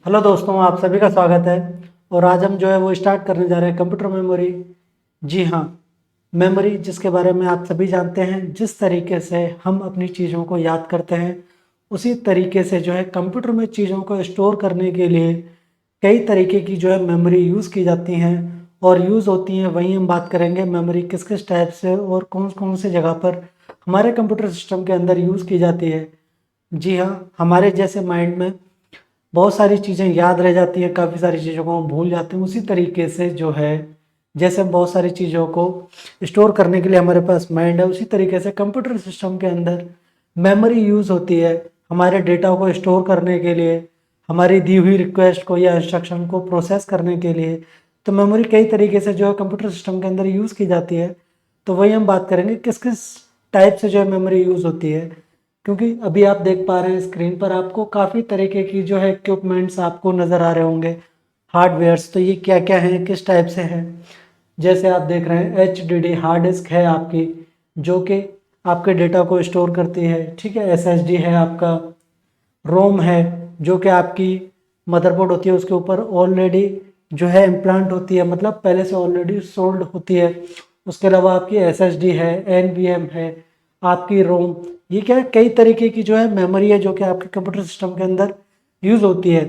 Hello दोस्तों, आप सभी का स्वागत है। और आज हम जो है वो स्टार्ट करने जा रहे हैं कंप्यूटर मेमोरी। जी हाँ, मेमोरी जिसके बारे में आप सभी जानते हैं। जिस तरीके से हम अपनी चीज़ों को याद करते हैं उसी तरीके से जो है कंप्यूटर में चीज़ों को स्टोर करने के लिए कई तरीके की जो है मेमोरी यूज़ की जाती हैं और यूज़ होती हैं। वहीं हम बात करेंगे मेमोरी किस किस टाइप से और कौन कौन से जगह पर हमारे कंप्यूटर सिस्टम के अंदर यूज़ की जाती है। जी हाँ, हमारे जैसे माइंड में बहुत सारी चीज़ें याद रह जाती हैं, काफ़ी सारी चीज़ों को हम भूल जाते हैं। उसी तरीके से जो है जैसे हम बहुत सारी चीज़ों को स्टोर करने के लिए हमारे पास माइंड है, उसी तरीके से कंप्यूटर सिस्टम के अंदर मेमोरी यूज़ होती है हमारे डेटा को स्टोर करने के लिए, हमारी दी हुई रिक्वेस्ट को या इंस्ट्रक्शन को प्रोसेस करने के लिए। तो मेमोरी कई तरीके से जो है कंप्यूटर सिस्टम के अंदर यूज़ की जाती है। तो वही हम बात करेंगे किस किस टाइप से जो है मेमोरी यूज़ होती है। क्योंकि अभी आप देख पा रहे हैं स्क्रीन पर आपको काफ़ी तरीके की जो है इक्विपमेंट्स आपको नज़र आ रहे होंगे, हार्डवेयर्स। तो ये क्या क्या है, किस टाइप से हैं। जैसे आप देख रहे हैं HDD हार्ड डिस्क है आपकी, जो कि आपके डेटा को स्टोर करती है। ठीक है, SSD है आपका, रोम है जो कि आपकी मदरबोर्ड होती है उसके ऊपर ऑलरेडी जो है इम्प्लांट होती है, मतलब पहले से ऑलरेडी सोल्ड होती है। उसके अलावा आपकी SSD है, NVM है, आपकी रोम। ये क्या है, कई तरीके की जो है मेमोरी है जो कि आपके कंप्यूटर सिस्टम के अंदर यूज़ होती है।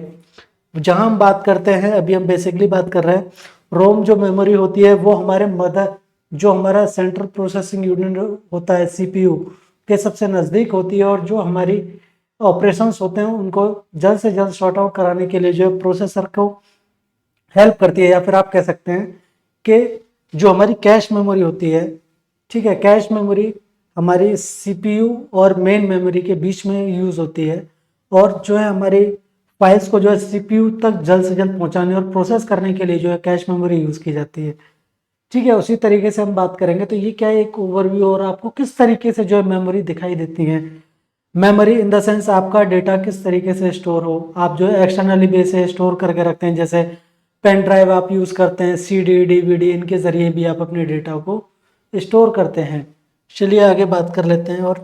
जहाँ हम बात करते हैं, अभी हम बेसिकली बात कर रहे हैं रोम जो मेमोरी होती है वो हमारे मदर जो हमारा सेंट्रल प्रोसेसिंग यूनिट होता है CPU के सबसे नज़दीक होती है, और जो हमारी ऑपरेशंस होते हैं उनको जल्द से जल्द सॉर्ट आउट कराने के लिए जो है प्रोसेसर को हेल्प करती है। या फिर आप कह सकते हैं कि जो हमारी कैश मेमोरी होती है, ठीक है, कैश मेमोरी हमारी CPU और मेन मेमोरी के बीच में यूज़ होती है, और जो है हमारी फाइल्स को जो है CPU तक जल्द से जल्द पहुंचाने और प्रोसेस करने के लिए जो है कैश मेमोरी यूज़ की जाती है। ठीक है, उसी तरीके से हम बात करेंगे। तो ये क्या है, एक ओवरव्यू, और आपको किस तरीके से जो है मेमोरी दिखाई देती है। मेमोरी इन द सेंस आपका डेटा किस तरीके से स्टोर हो, आप जो है एक्सटर्नली बेस से स्टोर करके रखते हैं, जैसे पेन ड्राइव आप यूज़ करते हैं, CD DVD, इनके ज़रिए भी आप अपने डेटा को स्टोर करते हैं। चलिए आगे बात कर लेते हैं, और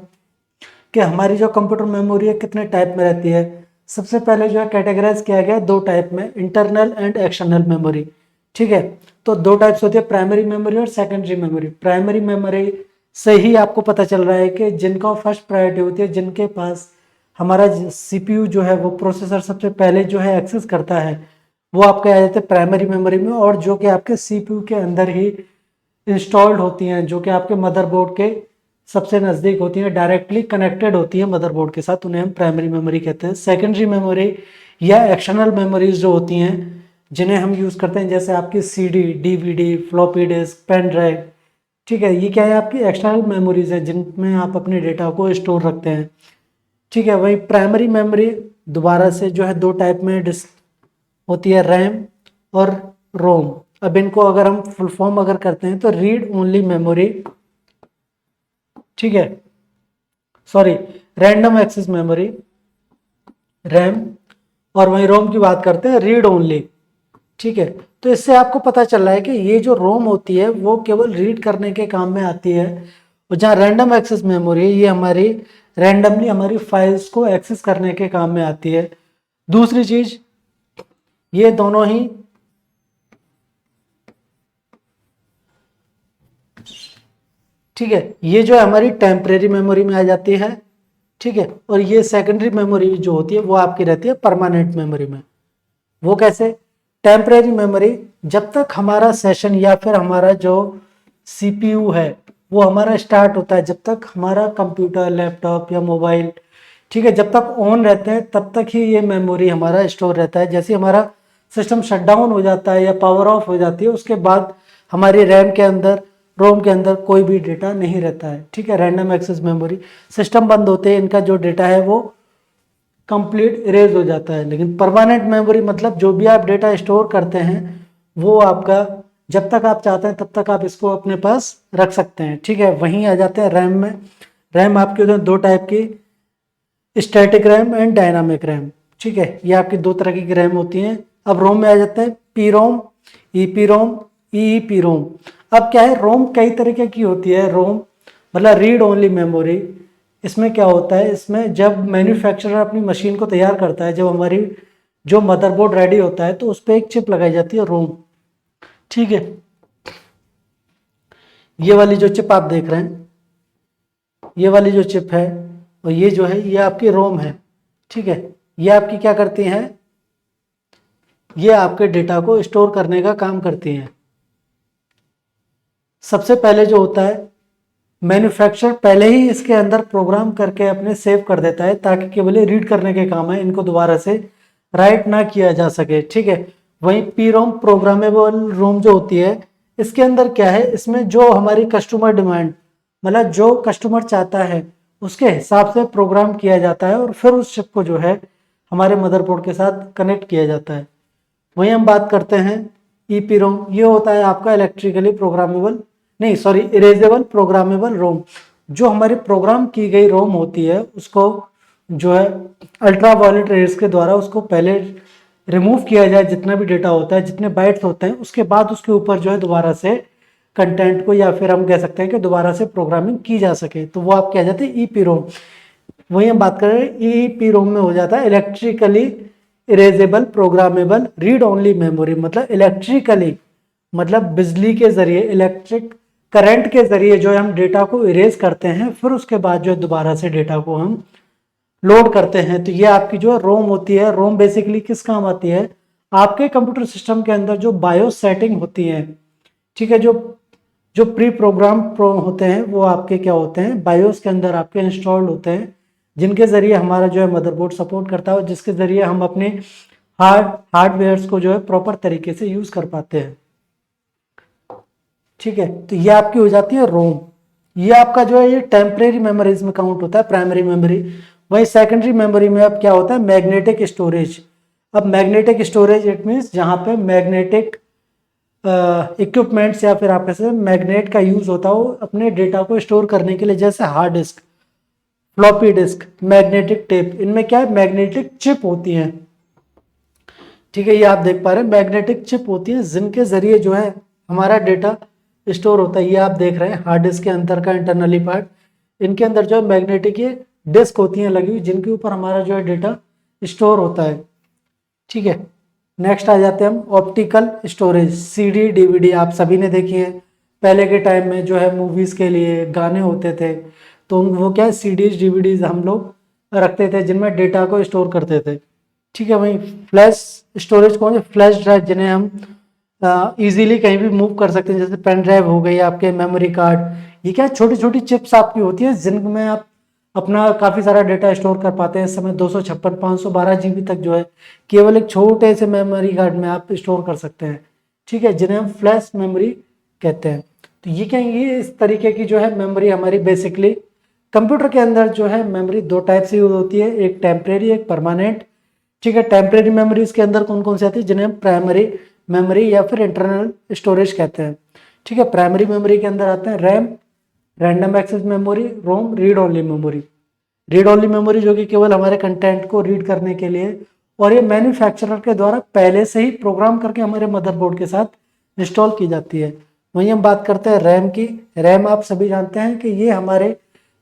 कि हमारी जो कंप्यूटर मेमोरी है कितने टाइप में रहती है। सबसे पहले जो है कैटेगराइज किया गया है दो टाइप में, इंटरनल एंड एक्सटर्नल मेमोरी। ठीक है, तो दो टाइप्स होती है, प्राइमरी मेमोरी और सेकेंडरी मेमोरी। प्राइमरी मेमोरी से ही आपको पता चल रहा है कि जिनका फर्स्ट प्रायोरिटी होती है, जिनके पास हमारा CPU जो है वो प्रोसेसर सबसे पहले जो है एक्सेस करता है, वो आपके आ जाते हैं प्राइमरी मेमोरी में, और जो कि आपके CPU के अंदर ही इंस्टॉल्ड होती हैं, जो कि आपके मदरबोर्ड के सबसे नज़दीक होती हैं, डायरेक्टली कनेक्टेड होती हैं मदरबोर्ड के साथ, उन्हें हम प्राइमरी मेमोरी कहते हैं। सेकेंडरी मेमोरी या एक्सटर्नल मेमोरीज जो होती हैं जिन्हें हम यूज़ करते हैं, जैसे आपकी CD DVD, floppy disk, pen drive. ठीक है, ये क्या है, आपकी एक्सटर्नल मेमोरीज है जिनमें आप अपने डेटा को स्टोर रखते हैं। ठीक है, वही प्राइमरी मेमोरी दोबारा से जो है दो टाइप में डिस्क होती है, रैम और रोम। अब इनको अगर हम फुल फॉर्म अगर करते हैं तो रीड ओनली मेमोरी, ठीक है, sorry, random access memory, RAM. और वहीं रोम की बात करते हैं, रीड ओनली। ठीक है, तो इससे आपको पता चल रहा है कि ये जो रोम होती है वो केवल रीड करने के काम में आती है, और जहाँ रैंडम एक्सेस मेमोरी ये हमारी रैंडमली हमारी फाइल्स को एक्सेस करने के काम में आती है। दूसरी चीज, ये दोनों ही, ठीक है, ये जो है हमारी टेम्परेरी मेमोरी में आ जाती है। ठीक है, और ये सेकेंडरी मेमोरी जो होती है वो आपकी रहती है परमानेंट मेमोरी में। वो कैसे, टेम्परेरी मेमोरी, जब तक हमारा सेशन या फिर हमारा जो CPU है वो हमारा स्टार्ट होता है, जब तक हमारा कंप्यूटर, लैपटॉप या मोबाइल, ठीक है, जब तक ऑन रहते हैं तब तक ही ये मेमोरी हमारा स्टोर रहता है। जैसे हमारा सिस्टम शटडाउन हो जाता है या पावर ऑफ हो जाती है, उसके बाद हमारी रैम के अंदर, रोम के अंदर कोई भी डेटा नहीं रहता है। ठीक है, रैंडम एक्सेस मेमोरी, सिस्टम बंद होते हैं इनका जो डेटा है वो कंप्लीट इरेज हो जाता है। लेकिन परमानेंट मेमोरी मतलब जो भी आप डेटा स्टोर करते हैं वो आपका जब तक आप चाहते हैं तब तक आप इसको अपने पास रख सकते हैं। ठीक है, वहीं आ जाते हैं रैम में। रैम आपके उधर दो टाइप की, static RAM and dynamic RAM. ठीक है, ये आपकी दो तरह की रैम होती हैं। अब रोम में आ जाते हैं पी रोम, ईपी रोम, ईईपी रोम। अब क्या है, रोम कई तरीके की होती है। रोम मतलब रीड ओनली मेमोरी। इसमें क्या होता है, इसमें जब मैन्युफैक्चरर अपनी मशीन को तैयार करता है, जब हमारी जो मदरबोर्ड रेडी होता है तो उस पर एक चिप लगाई जाती है रोम। ठीक है, ये वाली जो चिप आप देख रहे हैं, ये वाली जो चिप है और ये जो है ये आपकी रोम है। ठीक है, ये आपकी क्या करती हैं, ये आपके डेटा को स्टोर करने का काम करती हैं। सबसे पहले जो होता है, मैन्युफैक्चरर पहले ही इसके अंदर प्रोग्राम करके अपने सेव कर देता है ताकि केवल रीड करने के काम है, इनको दोबारा से राइट ना किया जा सके। ठीक है, वहीं पी रोम प्रोग्रामेबल रोम जो होती है, इसके अंदर क्या है, इसमें जो हमारी कस्टमर डिमांड, मतलब जो कस्टमर चाहता है उसके हिसाब से प्रोग्राम किया जाता है और फिर उस चिप को जो है हमारे मदरबोर्ड के साथ कनेक्ट किया जाता है। वहीं हम बात करते हैं ईपी रोम, ये होता है आपका इलेक्ट्रिकली प्रोग्रामेबल, नहीं सॉरी, इरेजेबल प्रोग्रामेबल रोम। जो हमारी प्रोग्राम की गई रोम होती है उसको जो है अल्ट्रा वायलेट रेज के द्वारा उसको पहले रिमूव किया जाए, जितना भी डेटा होता है, जितने बाइट्स होते हैं, उसके बाद उसके ऊपर जो है दोबारा से कंटेंट को, या फिर हम कह सकते हैं कि दोबारा से प्रोग्रामिंग की जा सके, तो वो आप कह जाते हैं ईपी रोम। वही हम बात कर रहे हैं ईपी रोम में हो जाता है electrically erasable programmable read only memory. मतलब इलेक्ट्रिकली, मतलब बिजली के जरिए, इलेक्ट्रिक करंट के जरिए जो है हम डेटा को इरेज करते हैं, फिर उसके बाद जो है दोबारा से डेटा को हम लोड करते हैं। तो ये आपकी जो रोम होती है, रोम बेसिकली किस काम आती है, आपके कंप्यूटर सिस्टम के अंदर जो बायोस सेटिंग होती है, ठीक है, जो जो प्री प्रोग्राम होते हैं वो आपके क्या होते हैं, बायोस के अंदर आपके इंस्टॉल्ड होते हैं, जिनके जरिए हमारा जो है मदरबोर्ड सपोर्ट करता है और जिसके जरिए हम अपने हार्डवेयर्स को जो है प्रॉपर तरीके से यूज कर पाते हैं। ठीक है, तो ये आपकी हो जाती है रोम। ये आपका जो है ये टेम्परेरी मेमोरीज में काउंट होता है, प्राइमरी मेमोरी। वही सेकेंडरी मेमोरी में अब क्या होता है, मैग्नेटिक स्टोरेज। अब मैग्नेटिक स्टोरेज इट मीन्स जहां पे मैग्नेटिक इक्विपमेंट्स या फिर आप कैसे मैग्नेट का यूज होता हो अपने डेटा को स्टोर करने के लिए, जैसे hard disk, floppy disk, magnetic tape. इनमें क्या है, मैग्नेटिक चिप होती है। ठीक है, ये आप देख पा रहे हैं मैग्नेटिक चिप होती है जिनके जरिए जो है हमारा डेटा स्टोर होता है। ये आप देख रहे हैं हार्ड डिस्क के अंदर का इंटरनली पार्ट, इनके अंदर जो है मैग्नेटिक ये डिस्क होती हैं लगी हुई, जिनके ऊपर हमारा जो है डेटा स्टोर होता है। ठीक है, नेक्स्ट आ जाते हैं हम ऑप्टिकल स्टोरेज, सीडी डीवीडी आप सभी ने देखी है। पहले के टाइम में जो है मूवीज के लिए गाने होते थे, तो वो क्या है सीडीज डीवीडीज हम लोग रखते थे जिनमें डेटा को स्टोर करते थे। ठीक है, वहीं फ्लैश स्टोरेज कौन है, फ्लैश ड्राइव, जिन्हें हम इजीली कहीं भी मूव कर सकते हैं, जैसे पेन ड्राइव हो गई, आपके मेमोरी कार्ड। ये क्या छोटी छोटी चिप्स आपकी होती है जिनमें आप अपना काफ़ी सारा डेटा स्टोर कर पाते हैं। इस समय 256 512 जीबी तक जो है केवल एक छोटे से मेमोरी कार्ड में आप स्टोर कर सकते हैं। ठीक है, जिन्हें हम फ्लैश मेमोरी कहते हैं। तो ये क्या, ये इस तरीके की जो है मेमोरी हमारी बेसिकली कंप्यूटर के अंदर जो है मेमोरी दो टाइप से यूज होती है, एक टेम्परेरी, एक परमानेंट। ठीक है, टेम्परेरी मेमोरीज के अंदर कौन कौन सी आती है, जिन्हें हम प्राइमरी मेमोरी या फिर इंटरनल स्टोरेज कहते हैं। ठीक है, प्राइमरी मेमोरी के अंदर आते हैं RAM, random access memory, ROM, read only memory. Read only memory जो कि केवल हमारे कंटेंट को रीड करने के लिए, और ये मैन्युफैक्चरर के द्वारा पहले से ही प्रोग्राम करके हमारे मदरबोर्ड के साथ इंस्टॉल की जाती है। वहीं हम बात करते हैं रैम की। रैम आप सभी जानते हैं कि ये हमारे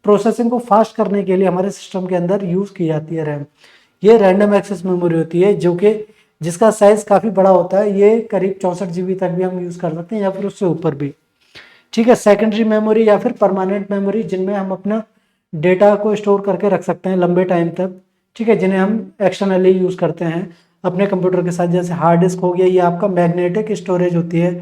प्रोसेसिंग को फास्ट करने के लिए हमारे सिस्टम के अंदर यूज की जाती है रैम। ये रैंडम एक्सेस मेमोरी होती है जो कि जिसका साइज काफी बड़ा होता है, ये करीब 64 जीबी तक भी हम यूज कर सकते हैं या फिर उससे ऊपर भी। ठीक है, सेकेंडरी मेमोरी या फिर परमानेंट मेमोरी, जिनमें हम अपना डेटा को स्टोर करके रख सकते हैं लंबे टाइम तक। ठीक है, जिन्हें हम एक्सटर्नली यूज करते हैं अपने कंप्यूटर के साथ, जैसे हार्ड डिस्क हो गया, ये आपका मैग्नेटिक स्टोरेज होती है।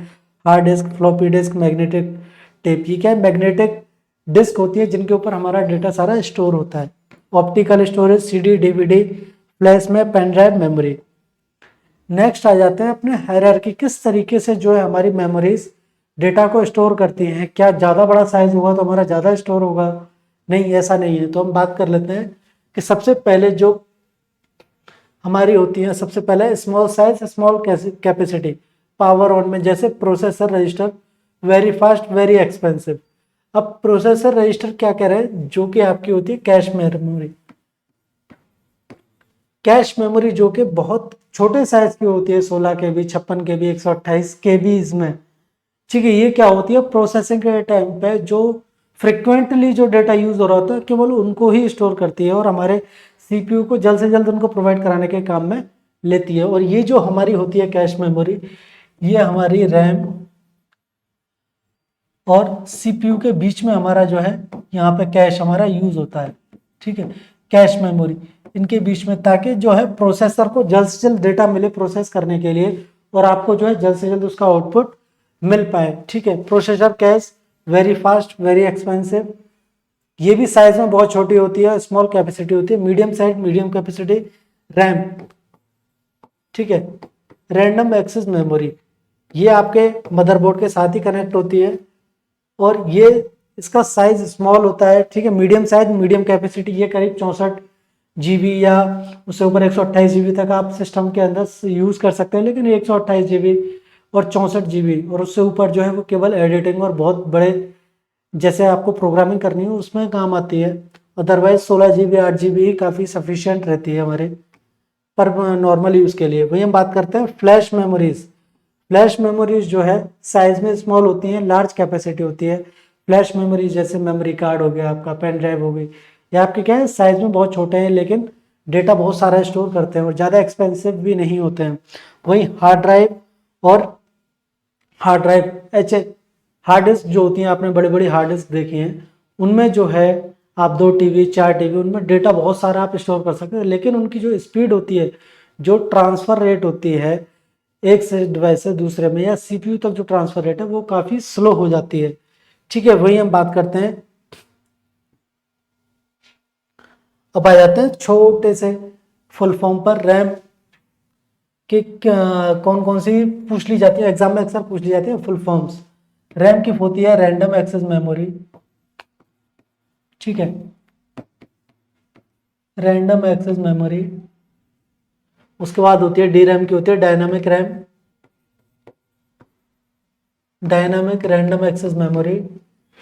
Hard disk, floppy disk, magnetic tape, ये क्या है, मैग्नेटिक डिस्क होती है जिनके ऊपर हमारा डेटा सारा स्टोर होता है। Optical storage, CD DVD, flash में पेन ड्राइव, मेमोरी। नेक्स्ट आ जाते हैं अपने हायरार्की, किस तरीके से जो है हमारी मेमोरीज डेटा को स्टोर करती हैं। क्या ज़्यादा बड़ा साइज होगा तो हमारा ज़्यादा स्टोर होगा, नहीं ऐसा नहीं है। तो हम बात कर लेते हैं कि सबसे पहले जो हमारी होती है, सबसे पहले small size small capacity, power on में, जैसे processor register, very fast very expensive. अब प्रोसेसर रजिस्टर क्या कह रहे हैं, जो कि आपकी होती है कैश मेमोरी। कैश मेमोरी जो कि बहुत छोटे साइज की होती है, 16 KB, 56 KB, 128 KB इसमें। ठीक है, ये क्या होती है, प्रोसेसिंग के टाइम पे जो फ्रिक्वेंटली जो डेटा यूज हो रहा होता है केवल उनको ही स्टोर करती है और हमारे सीपीयू को जल्द से जल्द उनको प्रोवाइड कराने के काम में लेती है। और ये जो हमारी होती है कैश मेमोरी, ये हमारी रैम और सीपीयू के बीच में हमारा जो है यहाँ पे कैश हमारा यूज होता है, ठीक है, कैश मेमोरी इनके बीच में, ताकि जो है प्रोसेसर को जल्द से जल्द डेटा मिले प्रोसेस करने के लिए और आपको जो है जल्द से जल्द उसका आउटपुट मिल पाए, ठीक है। Processor cash very fast, very expensive, ये भी साइज में बहुत छोटी होती है, स्मॉल कैपेसिटी होती है, medium size, medium capacity RAM, ठीक है। रैंडम एक्सेस मेमोरी, ये आपके मदरबोर्ड के साथ ही कनेक्ट होती है और ये इसका साइज स्मॉल होता है, ठीक है, मीडियम साइज, मीडियम कैपेसिटी, ये करीब 64 GB या उससे ऊपर 128 GB तक आप सिस्टम के अंदर यूज कर सकते हैं। लेकिन 128 GB और 64 GB और उससे ऊपर जो है वो केवल एडिटिंग और बहुत बड़े जैसे आपको प्रोग्रामिंग करनी हो उसमें काम आती है। अदरवाइज 16 GB 8 GB ही काफ़ी सफिशिएंट रहती है हमारे पर नॉर्मल यूज़ के लिए। वही हम बात करते हैं फ्लैश मेमोरीज। फ्लैश मेमोरीज जो है साइज में स्मॉल होती हैं, लार्ज कैपेसिटी होती है। फ्लैश मेमोरीज जैसे मेमोरी कार्ड हो गया, आपका पेन ड्राइव हो गई, ये आपके क्या है साइज में बहुत छोटे हैं लेकिन डेटा बहुत सारा स्टोर करते हैं और ज़्यादा एक्सपेंसिव भी नहीं होते हैं। वही हार्ड ड्राइव और हार्ड ड्राइव हार्ड डिस्क जो होती हैं, आपने बड़ी बड़ी हार्ड डिस्क देखी हैं, उनमें जो है आप 2 TB 4 TB उनमें डेटा बहुत सारा आप स्टोर कर सकते हैं। लेकिन उनकी जो स्पीड होती है, जो ट्रांसफ़र रेट होती है एक से डिवाइस से दूसरे में या CPU तक जो ट्रांसफ़र रेट है वो काफ़ी स्लो हो जाती है, ठीक है। वही हम बात करते हैं, अब आ जाते हैं छोटे से फुल फॉर्म पर। रैम कि कौन कौन सी पूछ ली जाती है, एग्जाम में अक्सर पूछ ली जाती है फुल फॉर्म्स। रैम की होती है रैंडम एक्सेस मेमोरी, ठीक है, रैंडम एक्सेस मेमोरी। उसके बाद होती है डी रैम की होती है dynamic RAM, dynamic random access memory,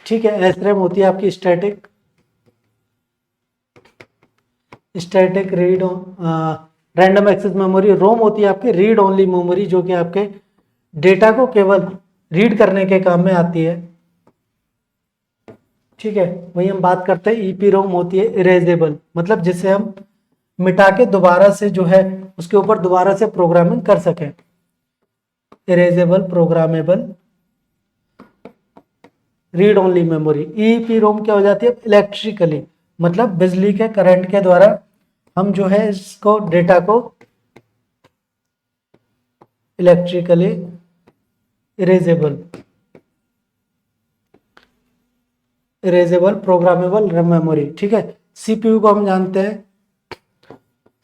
ठीक है। एस रैम होती है आपकी static, static read random access memory. ROM होती है आपकी रीड ओनली मेमोरी, जो कि आपके डेटा को केवल रीड करने के काम में आती है, ठीक है। वही हम बात करते हैं ईपी रोम होती है इरेजेबल, मतलब जिसे हम मिटा के दोबारा से जो है उसके ऊपर दोबारा से प्रोग्रामिंग कर सकें। Erasable programmable read only memory. EPROM क्या हो जाती है इलेक्ट्रिकली, मतलब बिजली के करंट के द्वारा हम जो है इसको डेटा को इलेक्ट्रिकली इरेजेबल प्रोग्रामेबल मेमोरी, ठीक है। सीपीयू को हम जानते हैं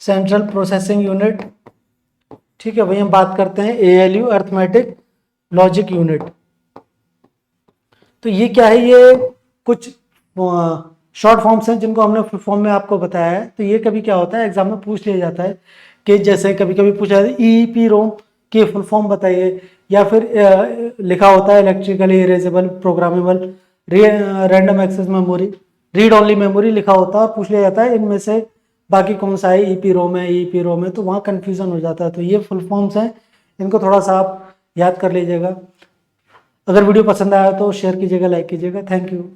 सेंट्रल प्रोसेसिंग यूनिट, ठीक है। वही हम बात करते हैं एएलयू अर्थमेटिक लॉजिक यूनिट। तो ये क्या है, ये कुछ शॉर्ट फॉर्म्स हैं जिनको हमने फुल फॉर्म में आपको बताया है। तो ये कभी क्या होता है एग्जाम में पूछ लिया जाता है कि जैसे कभी कभी पूछा जाता है ईपी रोम की फुल फॉर्म बताइए, या फिर लिखा होता है electrically erasable programmable random access memory, read only memory लिखा होता है। पूछ लिया जाता है इनमें से बाकी कौन सा है, ईपी रोम है, ईपी रोम है, तो वहाँ कन्फ्यूजन हो जाता है। तो ये फुल फॉर्म्स हैं, इनको थोड़ा सा आप याद कर लीजिएगा। अगर वीडियो पसंद आया तो शेयर कीजिएगा, लाइक कीजिएगा। Thank you.